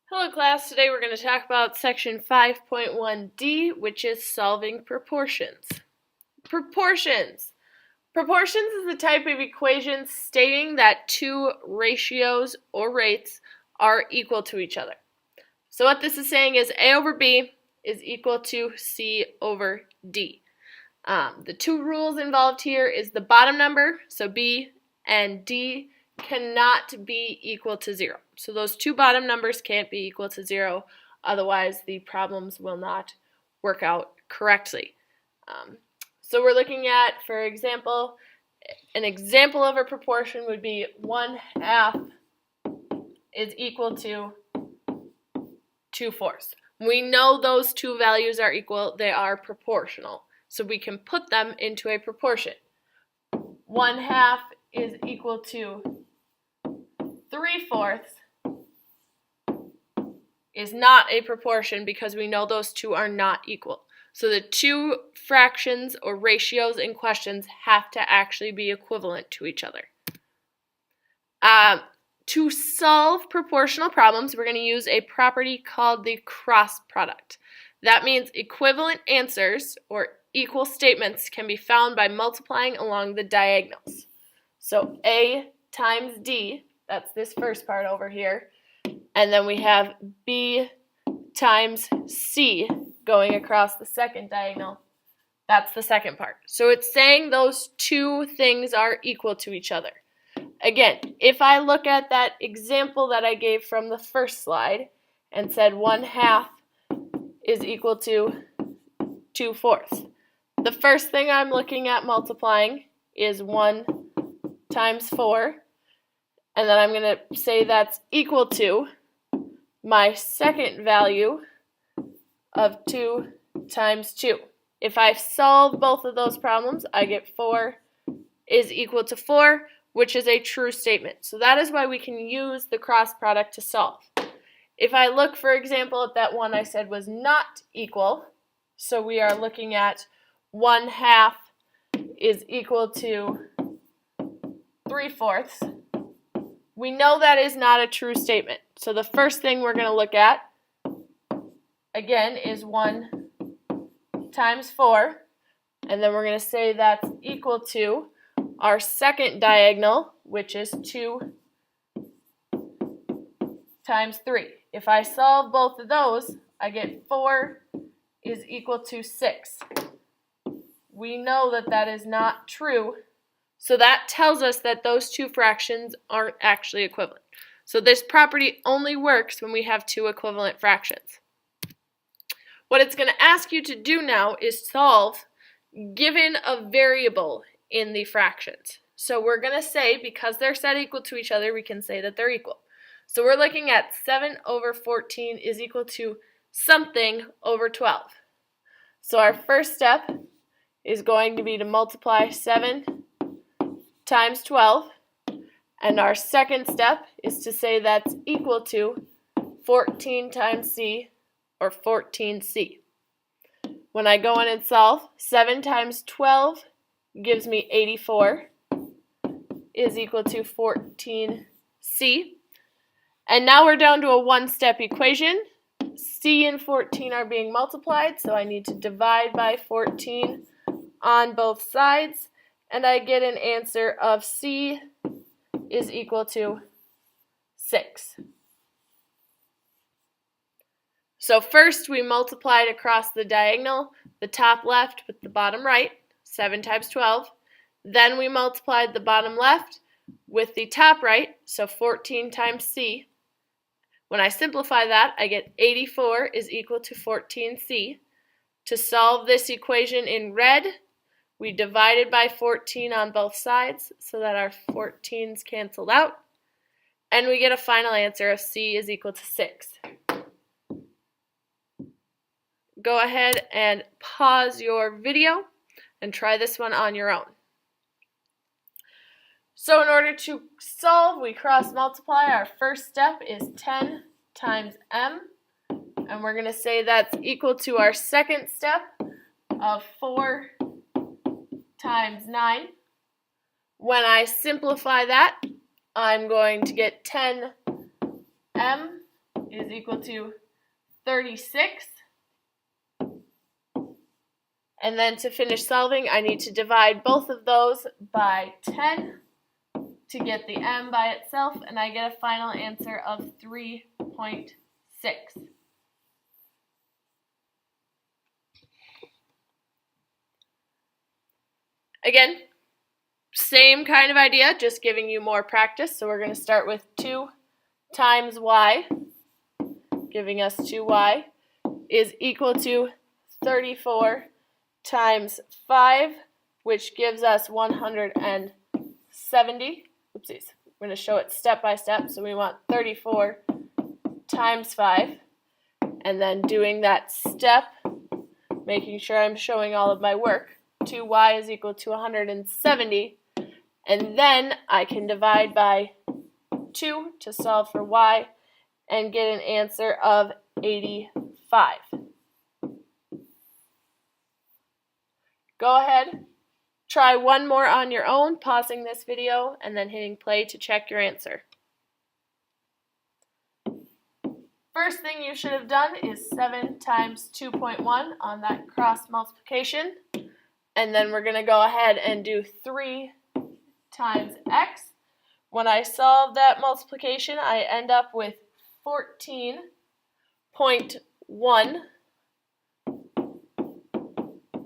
Hello class, today we're going to talk about section 5.1d, which is solving proportions. Proportions. Proportions is the type of equation stating that two ratios or rates are equal to each other. So what this is saying is A over B is equal to C over D. The two rules involved here is the bottom number, so B and D cannot be equal to 0. So those two bottom numbers can't be equal to 0, otherwise the problems will not work out correctly. So we're looking at, for example, an example of a proportion would be 1/2 is equal to 2/4. We know those two values are equal, they are proportional, so we can put them into a proportion. 1/2 is equal to 3/4 is not a proportion because we know those two are not equal. So the two fractions or ratios in questions have to actually be equivalent to each other. To solve proportional problems, we're going to use a property called the cross product. That means equivalent answers or equal statements can be found by multiplying along the diagonals. So A times D, that's this first part over here, and then we have B times C going across the second diagonal. That's the second part. So it's saying those two things are equal to each other. Again, if I look at that example that I gave from the first slide and said 1/2 is equal to 2/4, the first thing I'm looking at multiplying is 1 times 4, and then I'm going to say that's equal to my second value of 2 times 2. If I solve both of those problems, I get 4 is equal to 4, which is a true statement. So that is why we can use the cross product to solve. If I look, for example, at that one I said was not equal, so we are looking at 1/2 is equal to 3/4. We know that is not a true statement. So the first thing we're going to look at, again, is 1 times 4. And then we're going to say that's equal to our second diagonal, which is 2 times 3. If I solve both of those, I get 4 is equal to 6. We know that that is not true. So that tells us that those two fractions aren't actually equivalent. So this property only works when we have two equivalent fractions. What it's going to ask you to do now is solve given a variable in the fractions. So we're going to say, because they're set equal to each other, we can say that they're equal. So we're looking at 7 over 14 is equal to something over 12. So our first step is going to be to multiply 7 times 12, and our second step is to say that's equal to 14 times C, or 14C. When I go in and solve, 7 times 12 gives me 84 is equal to 14C. And now we're down to a one-step equation. C and 14 are being multiplied, so I need to divide by 14 on both sides, and I get an answer of C is equal to 6. So first we multiplied across the diagonal, the top left with the bottom right, 7 times 12. Then we multiplied the bottom left with the top right, so 14 times C. When I simplify that, I get 84 is equal to 14C. To solve this equation in red, we divided by 14 on both sides so that our 14's canceled out, and we get a final answer of C is equal to 6. Go ahead and pause your video and try this one on your own. So in order to solve, we cross multiply. Our first step is 10 times m, and we're going to say that's equal to our second step of 4 times 9. When I simplify that, I'm going to get 10m is equal to 36. And then to finish solving, I need to divide both of those by 10 to get the m by itself, and I get a final answer of 3.6. Again, same kind of idea, just giving you more practice. So we're going to start with 2 times y, giving us 2y, is equal to 34 times 5, which gives us 170. Oopsies. I'm going to show it step by step. So we want 34 times 5, and then doing that step, making sure I'm showing all of my work. 2y is equal to 170, and then I can divide by 2 to solve for y and get an answer of 85. Go ahead, try one more on your own, pausing this video and then hitting play to check your answer. First thing you should have done is 7 times 2.1 on that cross multiplication. And then we're going to go ahead and do 3 times x. When I solve that multiplication, I end up with 14.1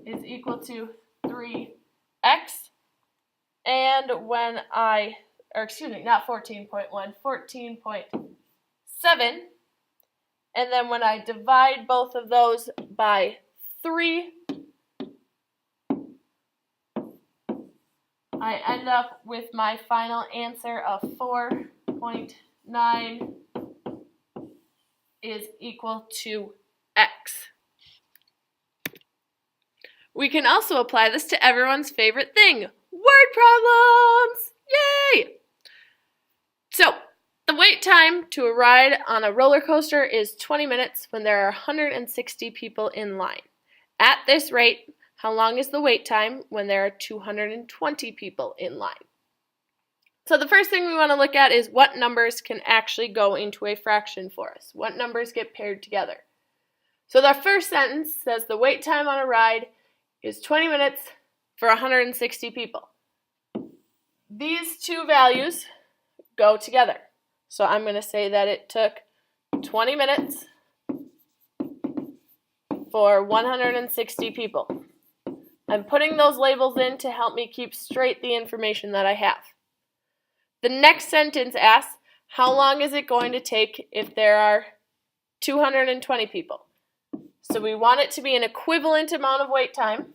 is equal to 3x. And when I, or excuse me, not 14.1, 14.7. And then when I divide both of those by 3, I end up with my final answer of 4.9 is equal to x. We can also apply this to everyone's favorite thing, word problems! Yay! So, the wait time to a ride on a roller coaster is 20 minutes when there are 160 people in line. At this rate, how long is the wait time when there are 220 people in line? So the first thing we want to look at is what numbers can actually go into a fraction for us. What numbers get paired together? So the first sentence says the wait time on a ride is 20 minutes for 160 people. These two values go together. So I'm going to say that it took 20 minutes for 160 people. I'm putting those labels in to help me keep straight the information that I have. The next sentence asks, how long is it going to take if there are 220 people? So we want it to be an equivalent amount of wait time.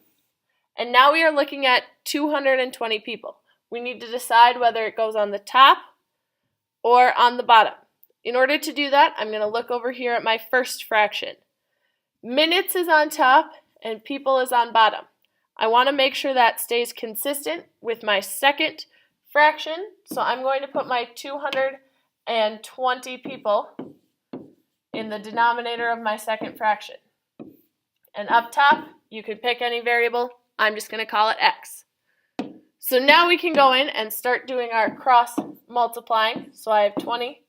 And now we are looking at 220 people. We need to decide whether it goes on the top or on the bottom. In order to do that, I'm going to look over here at my first fraction. Minutes is on top and people is on bottom. I want to make sure that stays consistent with my second fraction, so I'm going to put my 220 people in the denominator of my second fraction. And up top, you could pick any variable. I'm just going to call it x. So now we can go in and start doing our cross multiplying. So I have 20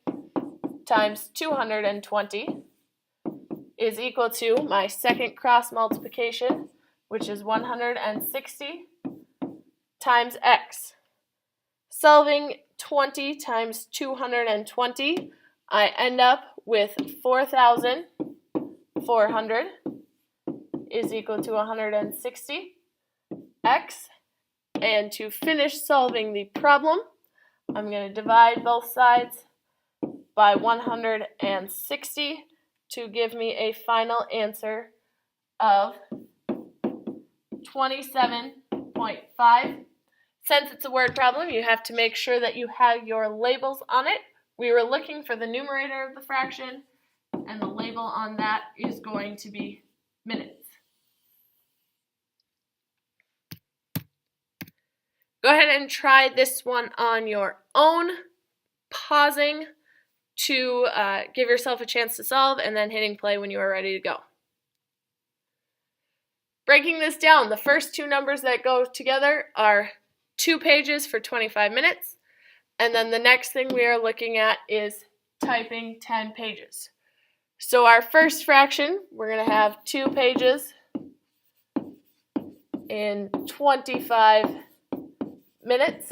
times 220 is equal to my second cross multiplication, which is 160 times x. Solving 20 times 220, I end up with 4,400 is equal to 160 x. And to finish solving the problem, I'm going to divide both sides by 160 to give me a final answer of 27.5. Since it's a word problem, you have to make sure that you have your labels on it. We were looking for the numerator of the fraction, and the label on that is going to be minutes. Go ahead and try this one on your own, pausing to give yourself a chance to solve, and then hitting play when you are ready to go. Breaking this down, the first two numbers that go together are 2 pages for 25 minutes, and then the next thing we are looking at is typing 10 pages. So our first fraction, we're going to have 2 pages in 25 minutes.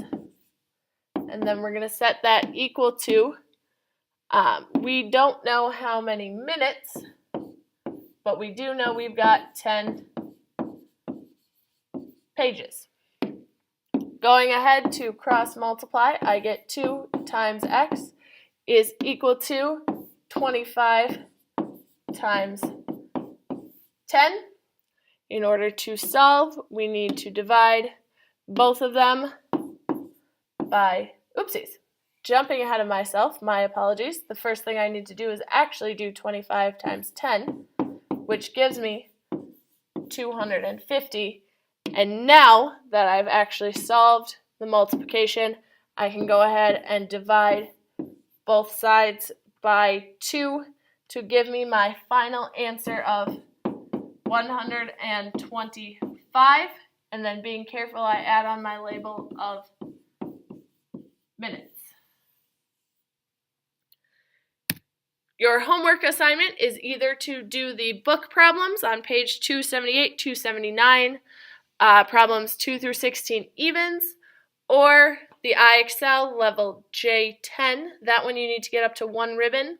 And then we're going to set that equal to, we don't know how many minutes, but we do know we've got 10 pages. Going ahead to cross multiply, I get 2 times x is equal to 25 times 10. In order to solve, we need to divide both of them by, oopsies, jumping ahead of myself, my apologies. The first thing I need to do is actually do 25 times 10, which gives me 250. And now that I've actually solved the multiplication, I can go ahead and divide both sides by 2 to give me my final answer of 125. And then being careful, I add on my label of minutes. Your homework assignment is either to do the book problems on page 278, 279, problems 2 through 16 evens, or the IXL level J10. That one you need to get up to 1 ribbon.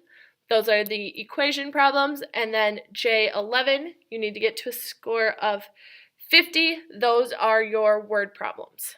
Those are the equation problems. And then J11, you need to get to a score of 50. Those are your word problems.